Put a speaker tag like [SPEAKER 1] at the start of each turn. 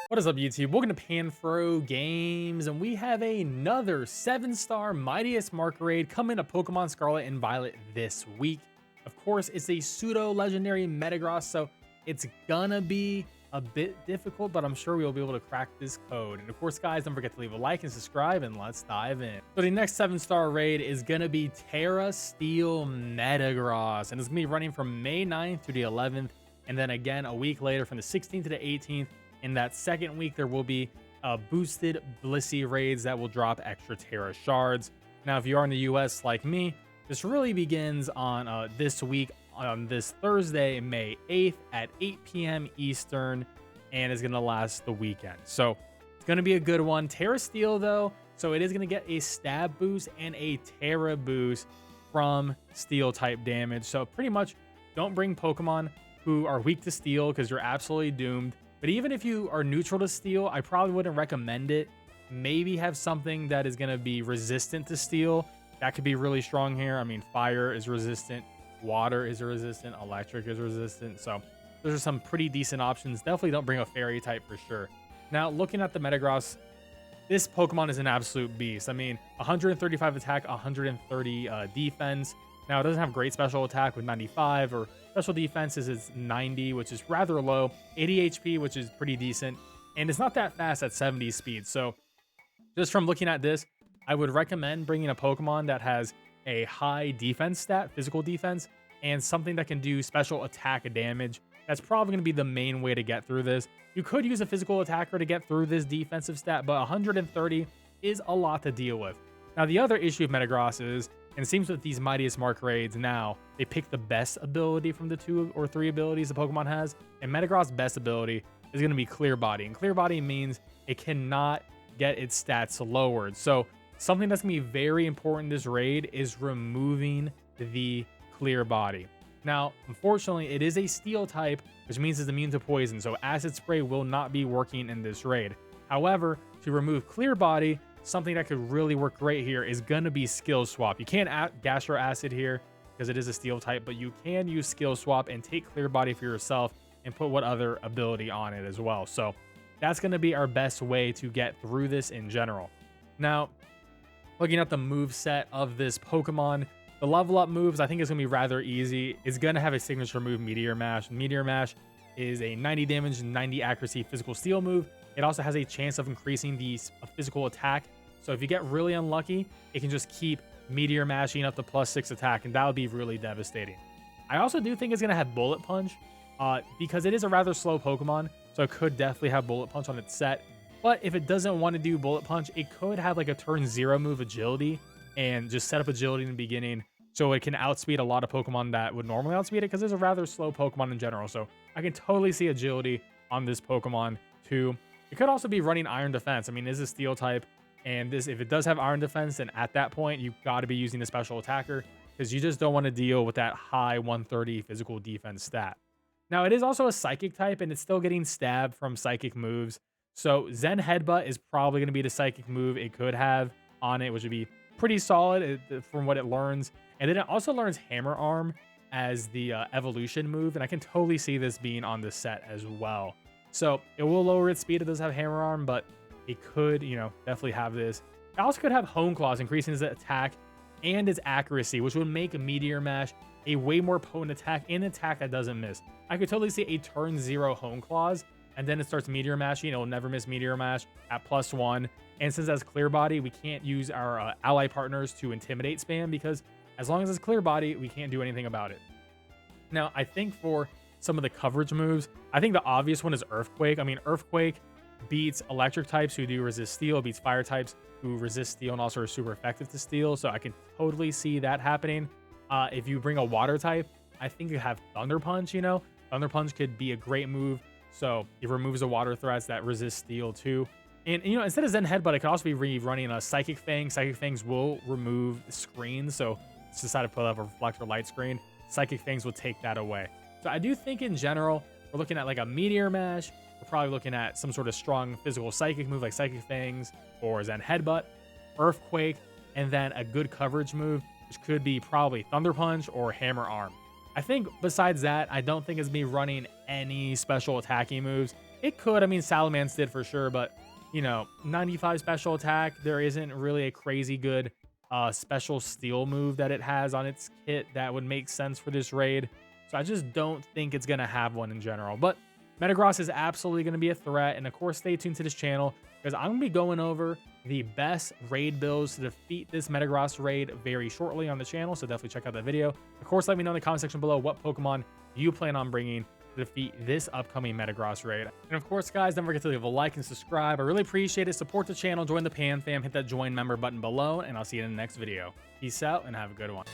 [SPEAKER 1] What is up, YouTube? Welcome to PanFro Games, and we have another 7-star Mightiest Mark raid coming to Pokemon Scarlet and Violet this week. Of course, it's a pseudo-legendary Metagross, so it's gonna be a bit difficult, but I'm sure we'll be able to crack this code. And of course, guys, don't forget to leave a like and subscribe, and let's dive in. So the next 7-star raid is gonna be Terra Steel Metagross, and it's gonna be running from May 9th to the 11th, and then again a week later from the 16th to the 18th. In that second week, there will be boosted Blissey raids that will drop extra Terra shards. Now, if you are in the US like me, this really begins on this week, on this Thursday, May 8th at 8 p.m. Eastern, and is going to last the weekend. So it's going to be a good one. Terra Steel, though, so it is going to get a stab boost and a Terra boost from Steel type damage. So pretty much don't bring Pokemon who are weak to Steel because you're absolutely doomed. But even if you are neutral to Steel, I probably wouldn't recommend it. Maybe have something that is going to be resistant to Steel. That could be really strong here. I mean, fire is resistant, water is resistant, electric is resistant. So those are some pretty decent options. Definitely don't bring a fairy type for sure. Now, looking at the Metagross, this Pokemon is an absolute beast. I mean, 135 attack, 130 defense. Now, it doesn't have great special attack with 95, or special defense is 90, which is rather low, 80 HP, which is pretty decent, and it's not that fast at 70 speed. So just from looking at this, I would recommend bringing a Pokemon that has a high defense stat, physical defense, and something that can do special attack damage. That's probably going to be the main way to get through this. You could use a physical attacker to get through this defensive stat, but 130 is a lot to deal with. Now, the other issue of Metagross is, and it seems with these Mightiest Mark raids now, they pick the best ability from the 2 or 3 abilities the Pokemon has, and Metagross' best ability is going to be Clear Body, and Clear Body means it cannot get its stats lowered. So something that's going to be very important in this raid is removing the Clear Body. Now, unfortunately, it is a Steel type, which means it's immune to poison, so Acid Spray will not be working in this raid. However, to remove Clear Body, something that could really work great here is going to be Skill Swap. You can't Gastro Acid here because it is a Steel type, but you can use Skill Swap and take Clear Body for yourself and put what other ability on it as well. So that's going to be our best way to get through this in general. Now, looking at the move set of this Pokemon, the level up moves, I think it's going to be rather easy. It's going to have a signature move, Meteor Mash. Meteor Mash is a 90 damage, 90 accuracy physical steel move. It also has a chance of increasing the physical attack. So if you get really unlucky, it can just keep Meteor Mashing up to +6 attack, and that would be really devastating. I also do think it's going to have Bullet Punch because it is a rather slow Pokemon, so it could definitely have Bullet Punch on its set. But if it doesn't want to do Bullet Punch, it could have like a turn 0 move Agility and just set up Agility in the beginning so it can outspeed a lot of Pokemon that would normally outspeed it because it's a rather slow Pokemon in general. So I can totally see Agility on this Pokemon too. It could also be running Iron Defense. I mean, this is Steel type, and this, if it does have Iron Defense, then at that point, you've got to be using the special attacker because you just don't want to deal with that high 130 physical defense stat. Now, it is also a Psychic type, and it's still getting stabbed from Psychic moves. So Zen Headbutt is probably going to be the Psychic move it could have on it, which would be pretty solid from what it learns. And then it also learns Hammer Arm as the evolution move, and I can totally see this being on the set as well. So it will lower its speed. It does have Hammer Arm, but it could, definitely have this. It also could have Hone Claws, increasing its attack and its accuracy, which would make a Meteor Mash a way more potent attack, and an attack that doesn't miss. I could totally see a turn 0 Hone Claws, and then it starts Meteor Mashing. It will never miss Meteor Mash at +1. And since it has Clear Body, we can't use our ally partners to intimidate spam because as long as it's Clear Body, we can't do anything about it. Now, I think for some of the coverage moves, I think the obvious one is Earthquake. I mean, Earthquake beats electric types who do resist steel, beats fire types who resist steel and also are super effective to steel. So I can totally see that happening. If you bring a water type, I think you have Thunder Punch, Thunder Punch could be a great move. So it removes the water threats that resist steel too. And, instead of Zen Headbutt, it could also be running a Psychic Fang. Psychic Fangs will remove screens. So it's decided to put up a Reflector Light screen. Psychic Fangs will take that away. So I do think in general, we're looking at like a Meteor Mash. We're probably looking at some sort of strong physical Psychic move like Psychic Fangs or Zen Headbutt, Earthquake, and then a good coverage move, which could be probably Thunder Punch or Hammer Arm. I think besides that, I don't think it's me running any special attacking moves. It could. I mean, Salamence did for sure, but, you know, 95 special attack, there isn't really a crazy good special steel move that it has on its kit that would make sense for this raid. So I just don't think it's going to have one in general. But Metagross is absolutely going to be a threat. And of course, stay tuned to this channel because I'm going to be going over the best raid builds to defeat this Metagross raid very shortly on the channel. So definitely check out that video. Of course, let me know in the comment section below what Pokemon you plan on bringing to defeat this upcoming Metagross raid. And of course, guys, don't forget to leave a like and subscribe. I really appreciate it. Support the channel, join the Pan Fam, hit that join member button below, and I'll see you in the next video. Peace out and have a good one.